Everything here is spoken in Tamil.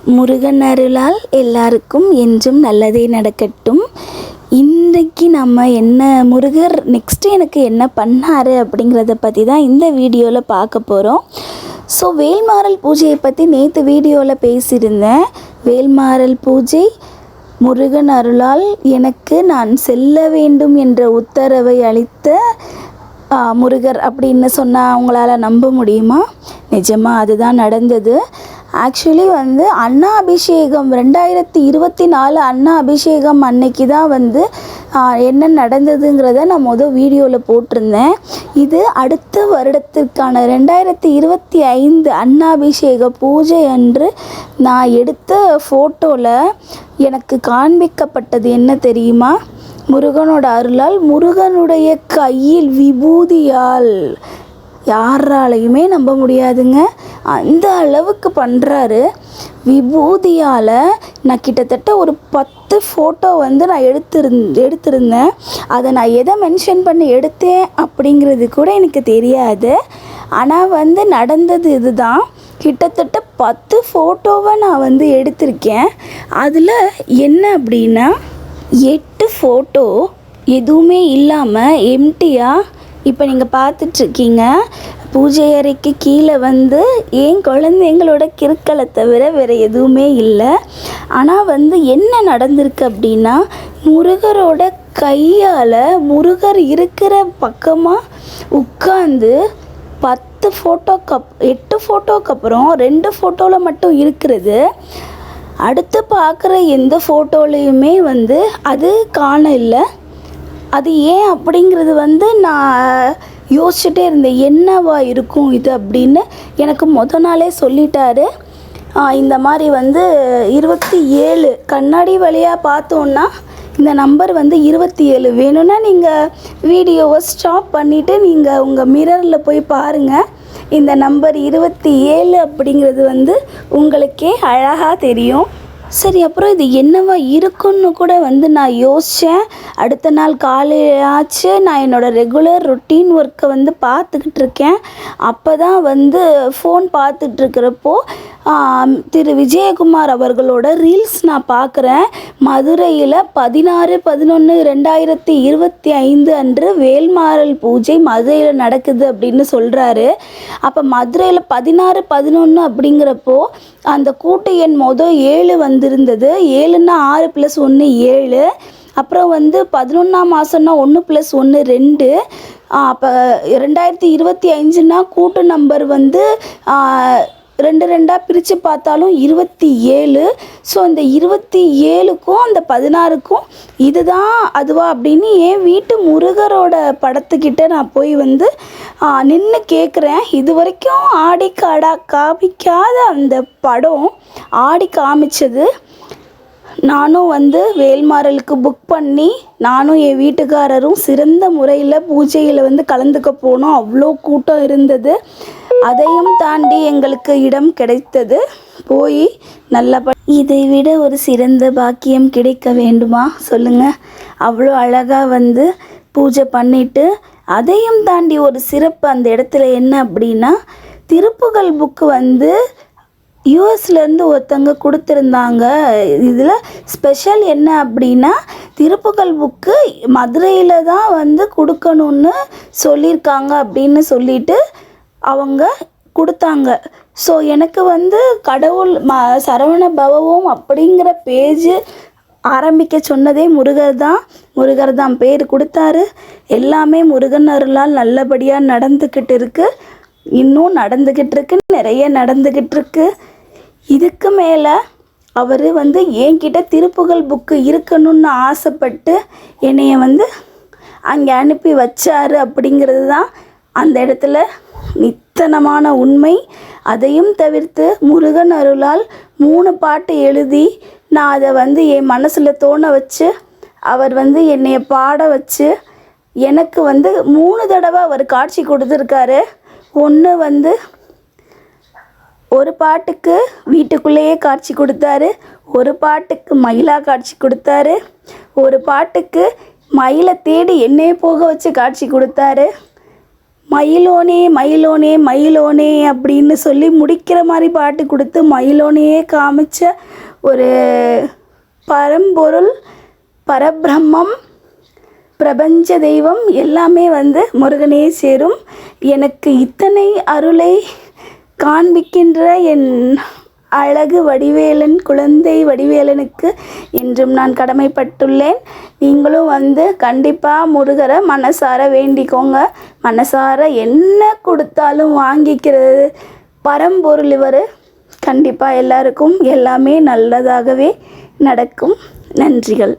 முருகன் அருளால் எல்லாருக்கும் என்றும் நல்லதே நடக்கட்டும். இன்றைக்கு நம்ம என்ன முருகர் நெக்ஸ்ட்டு எனக்கு என்ன பண்ணார் அப்படிங்கிறத பற்றி தான் இந்த வீடியோவில் பார்க்க போகிறோம். ஸோ வேல்மாறல் பூஜையை பற்றி நேற்று வீடியோவில் பேசியிருந்தேன். வேல்மாறல் பூஜை முருகன் அருளால் எனக்கு நான் செல்ல வேண்டும் என்ற உத்தரவை அளித்த முருகர் அப்படின்னு சொன்னால் அவங்களால நம்ப முடியுமா? நிஜமாக அதுதான் நடந்தது. ஆக்சுவலி அண்ணா அபிஷேகம் 2024 அண்ணா அபிஷேகம் அன்னைக்கு தான் என்ன நடந்ததுங்கிறத நான் வீடியோவில் போட்டிருந்தேன். இது அடுத்த வருடத்திற்கான 2025 அண்ணாபிஷேக பூஜை அன்று நான் எடுத்த ஃபோட்டோவில் எனக்கு காண்பிக்கப்பட்டது என்ன தெரியுமா? முருகனோட அருளால் முருகனுடைய கையில் விபூதியால் யாராலையுமே நம்ப முடியாதுங்க. அந்த அளவுக்கு பண்ணுறாரு. விபூதியால் நான் கிட்டத்தட்ட ஒரு 10 ஃபோட்டோ நான் எடுத்திருந்தேன். அதை நான் எதை மென்ஷன் பண்ணி எடுத்தேன் அப்படிங்கிறது கூட எனக்கு தெரியாது. ஆனால் நடந்தது இதுதான். கிட்டத்தட்ட 10 ஃபோட்டோவை நான் எடுத்திருக்கேன். அதில் என்ன அப்படின்னா 8 ஃபோட்டோ எதுவுமே இல்லாமல் எம்டியாக இப்போ நீங்கள் பார்த்துட்ருக்கீங்க. பூஜை அறைக்கு கீழே என் குழந்தைங்களோட கிறுக்களை தவிர வேறு எதுவுமே இல்லை. ஆனால் என்ன நடந்திருக்கு அப்படின்னா, முருகரோட கையால் முருகர் இருக்கிற பக்கமாக உட்காந்து 8 ஃபோட்டோக்கு அப்புறம் 2 ஃபோட்டோவில் மட்டும் இருக்கிறது. அடுத்து பார்க்குற எந்த ஃபோட்டோலையுமே அது காண இல்லை. அது ஏன் அப்படிங்கிறது நான் யோசிச்சுட்டே இருந்தேன். என்னவா இருக்கும் இது அப்படின்னு. எனக்கு நாளே சொல்லிட்டாரு. இந்த மாதிரி 27 கண்ணாடி வழியாக பார்த்தோன்னா இந்த நம்பர் 27 வேணும்னா நீங்கள் வீடியோவை ஸ்டாப் பண்ணிவிட்டு நீங்கள் உங்கள் மிரரில் போய் பாருங்கள். இந்த நம்பர் 27 அப்படிங்கிறது உங்களுக்கே அழகாக தெரியும். சரி, அப்புறம் இது என்னவா இருக்குன்னு கூட நான் யோசித்தேன். அடுத்த நாள் காலையில் ஆச்சு. நான் என்னோடய ரெகுலர் ரொட்டீன் ஒர்க்கை பார்த்துக்கிட்டு இருக்கேன். அப்போ தான் ஃபோன் பார்த்துட்ருக்கிறப்போ திரு விஜயகுமார் அவர்களோட ரீல்ஸ் நான் பார்க்குறேன். மதுரையில் 16/11/2025 அன்று வேல்மாறல் பூஜை மதுரையில் நடக்குது அப்படின்னு சொல்கிறாரு. அப்போ மதுரையில் 16/11 அப்படிங்கிறப்போ அந்த கூட்டு எண் 7 வந்திருந்தது. 7ன்னா 6 + 1 7. அப்புறம் 11ஆம் மாதம்னா 1 + 1 2. அப்போ 2025ன்னா கூட்டு நம்பர் 2 2 பிரித்து பார்த்தாலும் 27. ஸோ அந்த 27க்கும் அந்த 16க்கும் இதுதான் அதுவா அப்படின்னு என் வீட்டு முருகரோட படத்துக்கிட்ட நான் போய் நின்று கேட்குறேன். இது வரைக்கும் ஆடி காமிக்காத அந்த படம் ஆடி காமிச்சது. நானும் வேல்மாறலுக்கு புக் பண்ணி நானும் என் வீட்டுக்காரரும் சிறந்த முறையில் பூஜையில் கலந்துக்க போனோம். அவ்வளோ கூட்டம் இருந்தது. அதையும் தாண்டி எங்களுக்கு இடம் கிடைத்தது. போய் இதை விட ஒரு சிறந்த பாக்கியம் கிடைக்க வேண்டுமா சொல்லுங்கள்? அவ்வளோ அழகாக பூஜை பண்ணிவிட்டு அதையும் தாண்டி ஒரு சிறப்பு அந்த இடத்துல என்ன அப்படின்னா, திருப்புகழ் புக்கு யூஎஸ்லேருந்து ஒருத்தங்க கொடுத்துருந்தாங்க. இதில் ஸ்பெஷல் என்ன அப்படின்னா, திருப்புகழ் புக்கு மதுரையில் தான் கொடுக்கணுன்னு சொல்லியிருக்காங்க அப்படின்னு சொல்லிட்டு அவங்க கொடுத்தாங்க. ஸோ எனக்கு கடவுள் சரவண பவம் அப்படிங்கிற பேஜ் ஆரம்பிக்க சொன்னதே முருகர் தான் பேர் கொடுத்தாரு. எல்லாமே முருகன் அருளால் நல்லபடியாக நடந்துக்கிட்டு இருக்குது. இன்னும் நடந்துக்கிட்டு இருக்கு, நிறைய நடந்துக்கிட்டு இருக்கு. இதுக்கு மேலே அவர் என்கிட்ட திருப்புகழ் புக்கு இருக்கணும்னு ஆசைப்பட்டு என்னைய அங்கே அனுப்பி வச்சார் அப்படிங்கிறது தான் அந்த இடத்துல நித்தனமான உண்மை. அதையும் தவிர்த்து முருகன் அருளால் 3 பாட்டு எழுதி நான் அதை என் மனசில் தோண வச்சு அவர் என்னைய பாட வச்சு எனக்கு 3 தடவை அவர் காட்சி கொடுத்துருக்காரு. ஒன்று ஒரு பாட்டுக்கு வீட்டுக்குள்ளேயே காட்சி கொடுத்தாரு, ஒரு பாட்டுக்கு மயிலாக காட்சி கொடுத்தாரு, ஒரு பாட்டுக்கு மயிலை தேடி என்னையே போக வச்சு காட்சி கொடுத்தாரு, மயிலோனே மயிலோனே மயிலோனே அப்படின்னு சொல்லி முடிக்கிற மாதிரி பாட்டு கொடுத்து மயிலோனையே காமிச்ச ஒரு பரம்பொருள், பரபிரம்மம், பிரபஞ்ச தெய்வம் எல்லாமே வந்து முருகனே சேரும். எனக்கு இத்தனை அருளை காண்பிக்கின்ற என் அழகு வடிவேலன், குழந்தை வடிவேலனுக்கு என்றும் நான் கடமைப்பட்டுள்ளேன். நீங்களும் வந்து கண்டிப்பாக முருகரை மனசார வேண்டிக்கோங்க. மனசார என்ன கொடுத்தாலும் வாங்கிக்கிறது பரம்பொருள் இவர். கண்டிப்பாக எல்லாருக்கும் எல்லாமே நல்லதாகவே நடக்கும். நன்றிகள்.